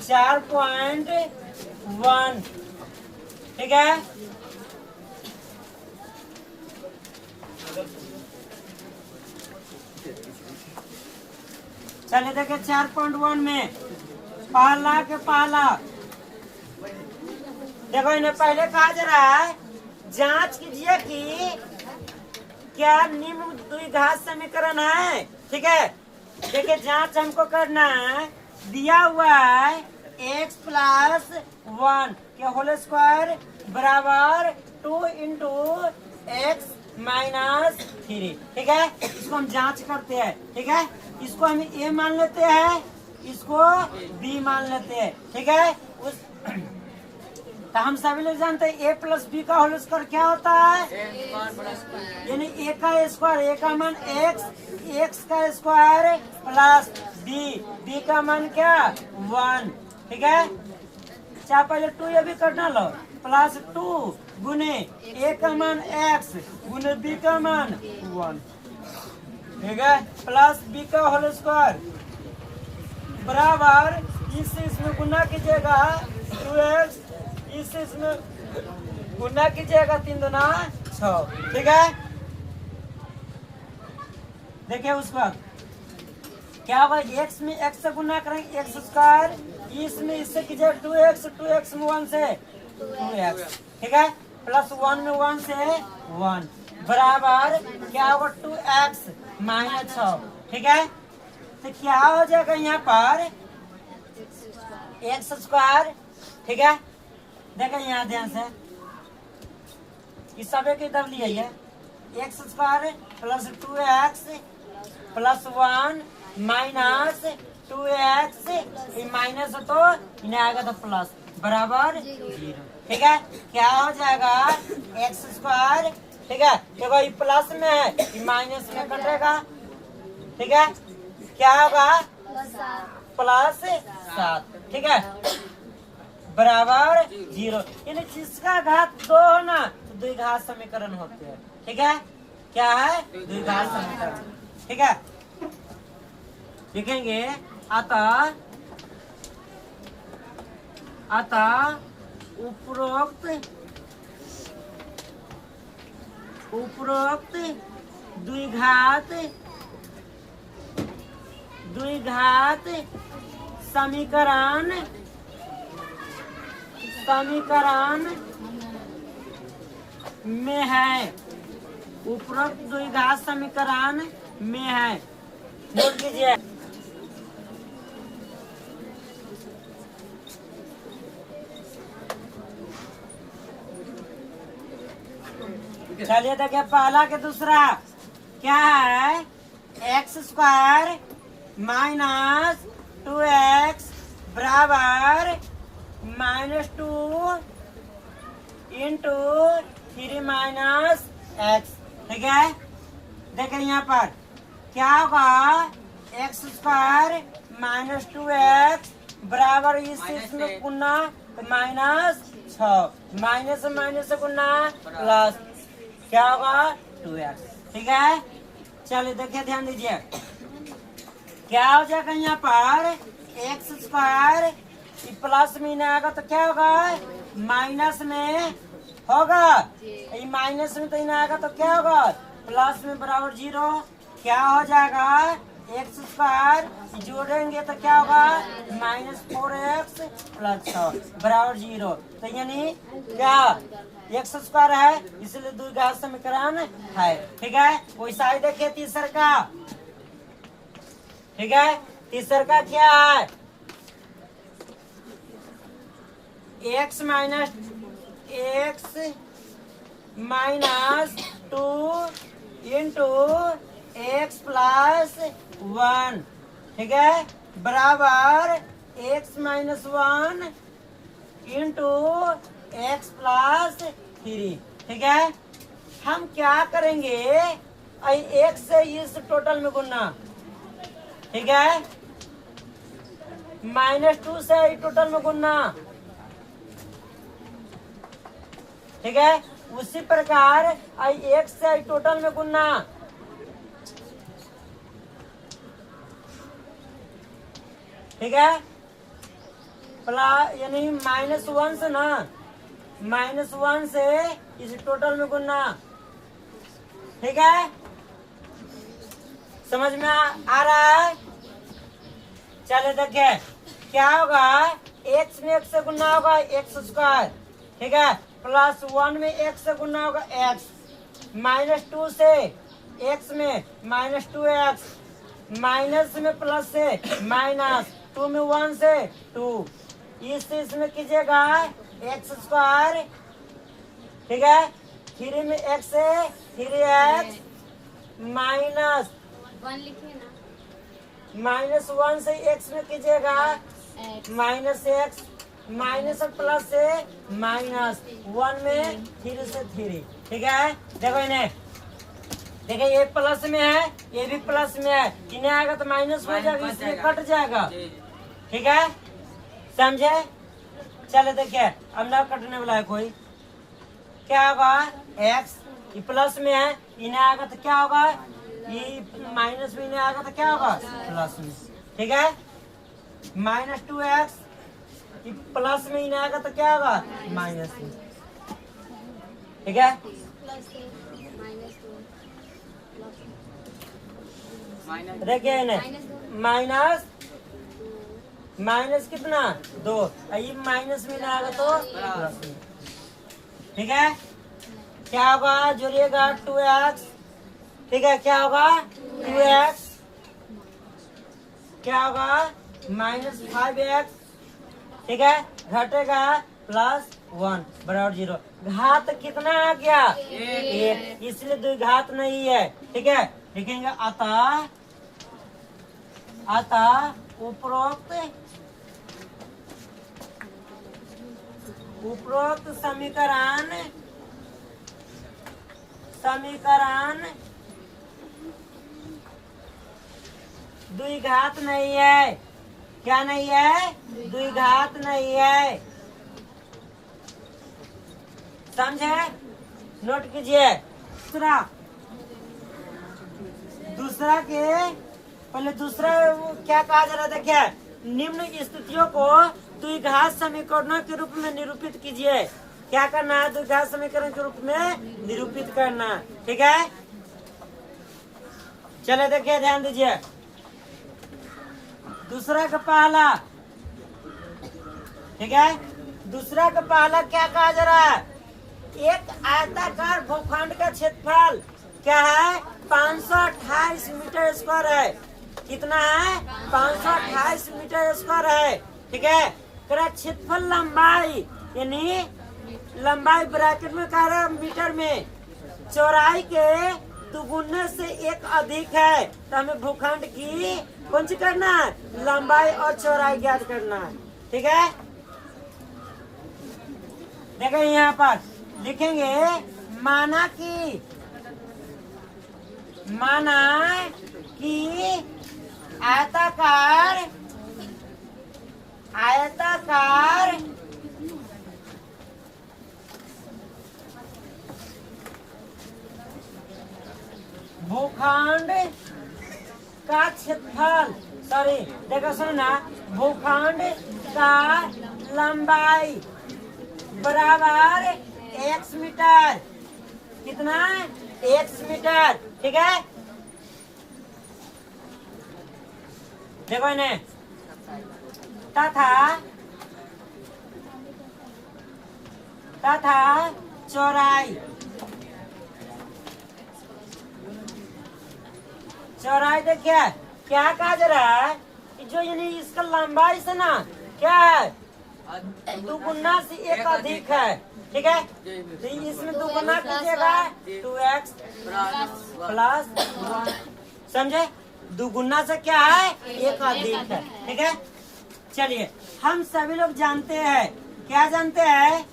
4.1, ठीक है। चलिए देखिए 4.1 में पहला के पहला देखो, इन्हें पहले कहा जा रहा है जांच कीजिए कि क्या निम्न द्विघात समीकरण है, ठीक है। देखिए जांच हमको करना है, दिया हुआ है x प्लस 1 के होल स्क्वायर बराबर 2 इंटू एक्स माइनस 3, ठीक है। इसको हम जांच करते हैं, ठीक है। इसको हम a मान लेते हैं, इसको b मान लेते हैं, ठीक है। उस तो हम सभी लोग जानते हैं a प्लस बी का होल स्क्वायर क्या होता है, यानी a का स्क्वायर, a का मान x, x का स्क्वायर प्लस b, b का मान क्या 1, ठीक है। चाहे पहले 2 ये भी करना लो, प्लस 2 गुने a का मान x गुने b का मान 1, ठीक है, प्लस b का होल स्क्वायर बराबर इसमें गुना कीजिएगा 2x, इसमें गुना कीजिएगा 3 दूना 6, ठीक है। देखिए उसका क्या होगा, x में x से गुना करेंगे x स्क्वायर, इसमें इससे कीजिए 2x, 2x में 1 से 2x, ठीक है, प्लस 1 में 1 से 1 बराबर क्या होगा 2x माइनस 6, ठीक है। तो क्या हो जाएगा यहाँ पर x स्क्वायर, ठीक है। देखो यहाँ ध्यान से इस सब एक इधर लिया है, x square plus 2x plus 1 minus 2x, minus तो इन्हें आएगा तो प्लस बराबर 0, ठीक है। क्या हो जाएगा एक्स स्क्वायर, ठीक है। देखो ये प्लस में है, ये माइनस में कटेगा, ठीक है। क्या होगा प्लस 7, ठीक है, बराबर 0, यानी जिसका घात 2 हो ना तो द्विघात समीकरण होते हैं, ठीक है। क्या है द्विघात समीकरण, ठीक है। लिखेंगे अतः उपरोक्त द्विघात समीकरण में है, उपरोक्त द्विघात समीकरण में है, नोट कीजिए। चलिए देखिए पहला के दूसरा क्या है, एक्स स्क्वायर माइनस 2x बराबर -2 इंटू 3 माइनस एक्स, ठीक है। देखिए यहाँ पर क्या होगा एक्स स्क्वायर माइनस 2x बराबर इसमें गुना तो माइनस 6, माइनस से गुना प्लस क्या होगा 2x, ठीक है। चलिए देखिए ध्यान दीजिए क्या हो जाएगा यहाँ पर एक्स स्क्वायर प्लस में नहीं आएगा तो क्या होगा माइनस में होगा, ये माइनस में तो नहीं आएगा तो क्या होगा प्लस में बराबर 0, क्या हो जाएगा एक्स स्क्वायर जोड़ेंगे तो क्या होगा -4x प्लस 6 बराबर 0, तो यानी क्या एक्स स्क्वायर है इसलिए द्विघात समीकरण है, ठीक है। वैसा ही देखिए तीसरा का, ठीक है। तीसरा का क्या है x minus 2 into x plus 1, ठीक है, बराबर x minus 1 into x plus 3, ठीक है। हम क्या करेंगे x से इस टोटल में गुना, ठीक है, -2 से टोटल में गुना, ठीक है। उसी प्रकार x से टोटल में गुना, ठीक है। प्लस यानी -1 से ना, -1 से इस टोटल में गुना। ठीक है, समझ में आ रहा है? चले देखिए क्या होगा, x में x से गुना होगा x²। ठीक है, +1 में x से गुना होगा x, -2 से x में -2x, माइनस में प्लस से माइनस, 2 में 1 से 2, इसमें कीजिएगा x²। ठीक है, 3 में x से 3x, माइनस 1 लिखिए ना। -1 से x में कीजिएगा -x, माइनस और प्लस से माइनस, 1 में 3 से 3। ठीक है, देखो इन्हें, देखिए ये प्लस में है, ये भी प्लस में है, इन्हें आएगा तो माइनस हो जाएगा, इसमें कट जाएगा। ठीक है, समझे? चलो देखिए अब ना कटने वाला है कोई, क्या होगा x, ये प्लस में है, इन्हें आएगा तो क्या होगा, ये माइनस में, इन्हें आएगा तो क्या होगा प्लस में। ठीक है, -2x, ये प्लस में, इन्हें आएगा तो क्या होगा माइनस में। ठीक है, देखिए इन्हें माइनस कितना 2, ये माइनस में ना आएगा तो प्लस में। ठीक है, क्या होगा, जोड़िएगा 2x। ठीक है, क्या होगा 2x, क्या होगा -5x। ठीक है, घटेगा +1 बराबर 0। घात कितना आ गया 1, इसलिए द्विघात नहीं है। ठीक है, लिखेंगे अतः उपरोक्त समीकरण द्विघात नहीं है। क्या नहीं है, द्विघात नहीं है। समझे, नोट कीजिए। दूसरा के पहले दूसरा क्या कहा जा रहा है, देखिए निम्न स्थितियों को द्विघात समीकरणों के रूप में निरूपित कीजिए। क्या करना है, द्विघात समीकरण के रूप में निरूपित करना। ठीक है, चले देखिए, ध्यान दीजिए। दूसरा का पहला, ठीक है, दूसरा का पहला क्या कहा जा रहा है, एक आयताकार भूखंड का क्षेत्रफल क्या है 528 मीटर स्क्वायर है। कितना है 528 मीटर स्क्वायर है। ठीक है, क्षेत्रफल लंबाई, यानी लंबाई ब्रैकेट में कह रहा है मीटर में, चौड़ाई के दुगुने से 1 अधिक है। तो हमें भूखंड की कौन सी करना है, लंबाई और चौड़ाई ज्ञात करना है। ठीक है, देखो यहाँ पर लिखेंगे, माना कि आयताकार भूखंड का क्षेत्रफल, सॉरी देखो सुनो ना, भूखंड का लंबाई बराबर x मीटर। कितना, x मीटर। ठीक है, देखो इन्हें, तथा चौड़ाई देखिए क्या कहा जा रहा है, जो यानी इसका लंबाई से ना क्या है, दुगुना से 1 अधिक है। ठीक है, तो इसमें दुगुना कीजिएगा 2x +1। समझे, दुगुना से क्या है 1 अधिक है। ठीक है, चलिए हम सभी लोग जानते हैं, क्या जानते हैं,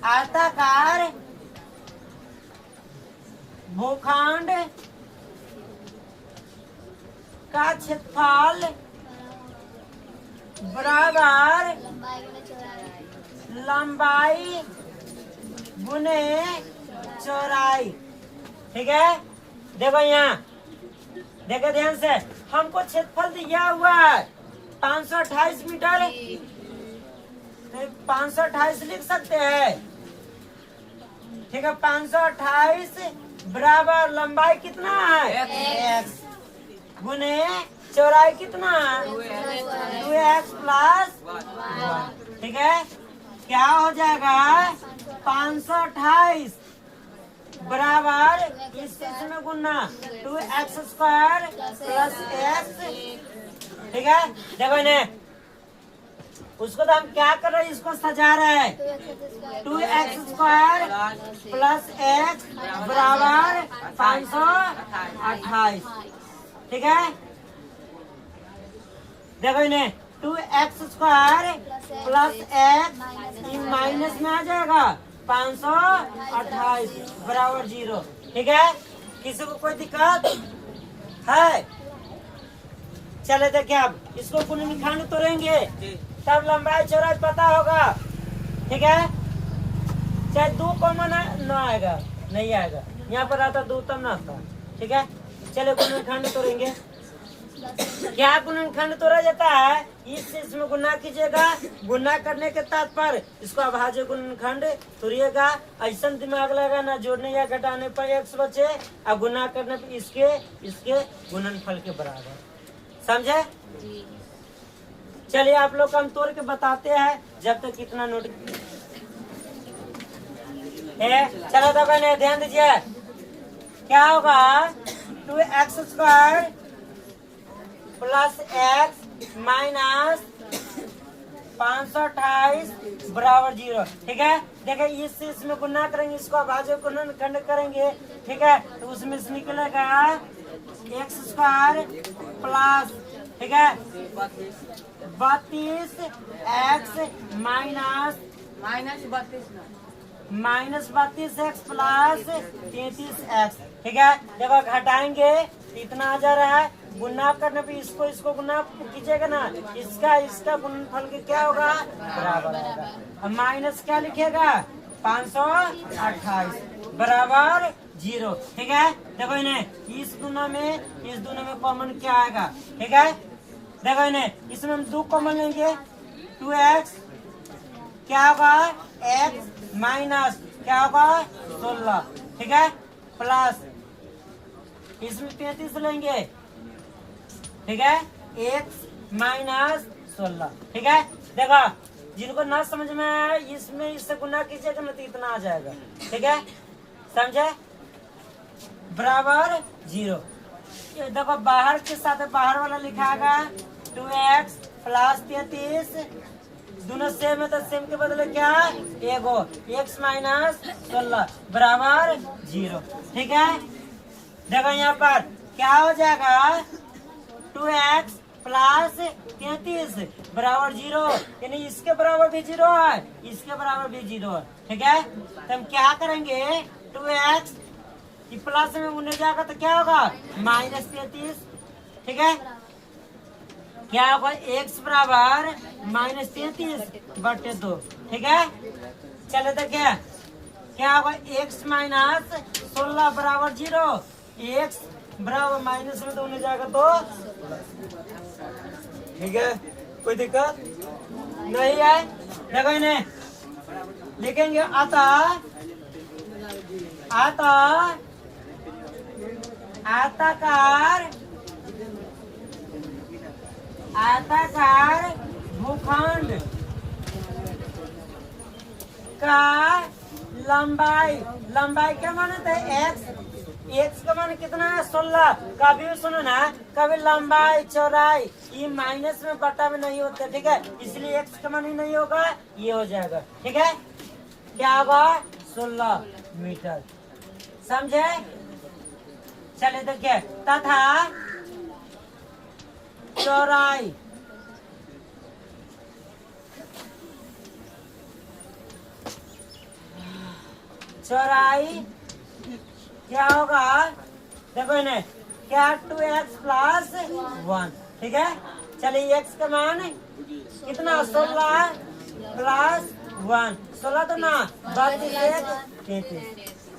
आयताकार भूखंड का क्षेत्रफल बराबर लंबाई गुने चौड़ाई। ठीक है, देखो यहाँ देखो ध्यान से, हमको क्षेत्रफल दिया हुआ है, 528 मीटर, 528 लिख सकते हैं। ठीक है, 528 बराबर लंबाई कितना है x गुने चौड़ाई कितना है 2x प्लस 1। ठीक है, क्या हो जाएगा 528 बराबर इस में गुना 2x स्क्वायर प्लस x। ठीक है, देखो इन्हें, उसको तो हम क्या कर रहे हैं, इसको सजा रहे हैं। 2x स्क्वायर प्लस x बराबर 528। ठीक है, देखो इन्हें, 2x square plus x minus में आ जाएगा 528 बराबर 0। ठीक है, किसी को कोई दिक्कत है? चले देखिए, अब इसको गुणनखंड तोड़ेंगे तब लंबाई चौड़ाई पता होगा। ठीक है, चाहे 2 कॉमन न आएगा, नहीं आएगा, यहाँ पर आता 2 तब ना आता। ठीक है, चले गुणनखंड तोड़ेंगे। क्या गुणनखंड तोड़ा जाता है, इसमें गुना कीजिएगा, गुना करने के तात्पर्य इसको अभाज्य गुणनखंड तोड़िएगा। ऐसा दिमाग लगा ना, जोड़ने या घटाने पर x बचे और गुना करने पर इसके गुणनफल के बराबर। समझे? चलिए आप लोग हम तोड़ के बताते हैं, जब तक कितना नोट है। चलो तो मैंने ध्यान दीजिए, क्या होगा 2x square plus x minus 528 बराबर 0। ठीक है, देखिए इसमें गुना करेंगे, इसको अभाज्य गुणनखंड करेंगे। ठीक है, तो उसमें से निकलेगा x स्क्वायर प्लस, ठीक है, 32 x minus 32 x plus 33 x। ठीक है, देखो घटाएंगे इतना आ जा रहा है, गुना करने पे इसको गुना कीजिएगा ना, इसका गुणनफल के क्या होगा बराबर होगा। अब माइनस क्या लिखेगा 528 बराबर 0। ठीक है, देखो इन्हें इस दोनों में कॉमन क्या आएगा। ठीक है, देखो इन्हें, इसमें हम 2 कॉमन लेंगे, 2x क्या होगा x माइनस क्या होगा 16। ठीक है, प्लस इसमें 33 लेंगे। ठीक है, x माइनस 16। ठीक है, देखो जिनको ना समझ में आया इसमें इससे गुना कीजिएगा ना तो इतना आ जाएगा। ठीक है, समझे, बराबर 0। देखो बाहर के साथ बाहर वाला लिखाएगा 2x प्लस 33, दोनों सेम है तो सेम के बदले क्या एगो x माइनस 16 बराबर 0। ठीक है, देखो यहाँ पर क्या हो जाएगा 2x प्लस 33 बराबर 0, यानी इसके बराबर भी 0 है, इसके बराबर भी 0 है। ठीक है, तो हम क्या करेंगे 2x प्लस में उन्हें जाएगा तो क्या होगा माइनस 33। ठीक है, क्या होगा x बराबर माइनस 33 बटे 2। ठीक है, चले देखिए क्या होगा x माइनस 16 बराबर 0, x बराबर माइनस में तो उन्हें जाएगा तो। ठीक है, कोई दिक्कत नहीं है। देखो इन्हें लिखेंगे आयताकार भूखंड का लंबाई क्या माने थे x का मान कितना है 16। कभी सुनो ना, कभी लंबाई चौड़ाई ये माइनस में बटा में नहीं होते। ठीक है, इसलिए x का मान ही नहीं होगा, ये हो जाएगा। ठीक है, क्या होगा 16 मीटर। समझे? चले देखिए, तथा चौड़ाई क्या होगा, देखो इन्हें क्या 2x प्लस 1। ठीक है, चलिए x का मान कितना 16 प्लस 1, 16 तो ना 32 33।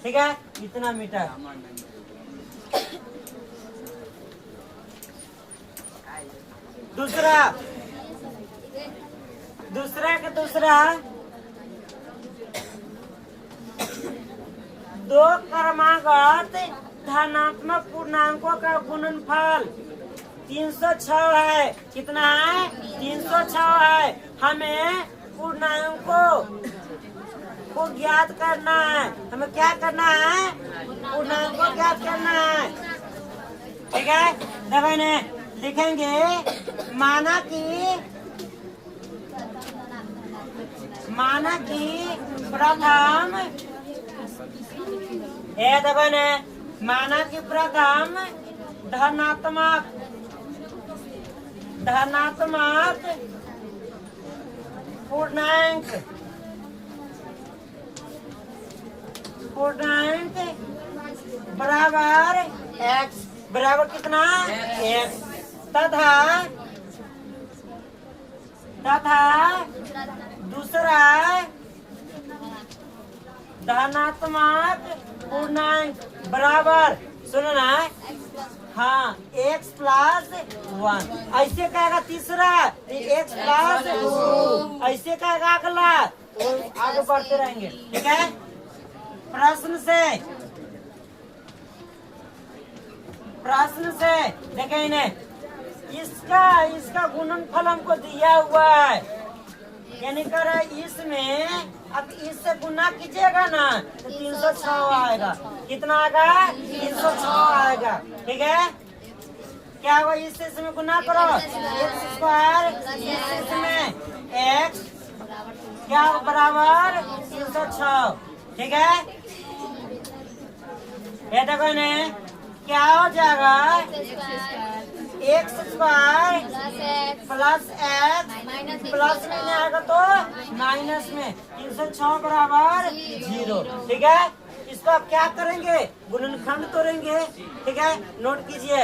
ठीक है, इतना मीटर। दूसरा दूसरा के दूसरा दो क्रमागत धनात्मक पूर्णांकों का गुणनफल 306 है। कितना है? 306 है। हमें पूर्णांकों को ज्ञात करना है। हमें क्या करना है? पूर्णांक को ज्ञात करना है। ठीक है, देखो ने लिखेंगे माना कि प्रथम देखो ने माना कि प्रथम धनात्मक पूर्णांक बराबर x बराबर कितना? x तथा दूसरा धनात्मक पूर्णांक बराबर सुनो ना, हाँ x + 1 ऐसे कहेगा तीसरा x + 2 ऐसे कहेगा अगला। आगे बढ़ते रहेंगे। ठीक है, प्रश्न से देखें इन्हें इसका गुणनफल हमको दिया हुआ है, यानी कर इसमें अब इससे गुना कीजिएगा ना तो 306 आएगा। कितना आएगा? 306 आएगा। ठीक है, क्या हुआ? इसमें गुना करो x² इसमें x क्या बराबर 306। ठीक है, ये देखो इन्हें क्या हो जाएगा? x² प्लस x प्लस में नहीं आएगा तो माइनस में 306 बराबर 0। ठीक है, इसको आप क्या करेंगे? गुणनखंड तोड़ेंगे। ठीक है, नोट कीजिए।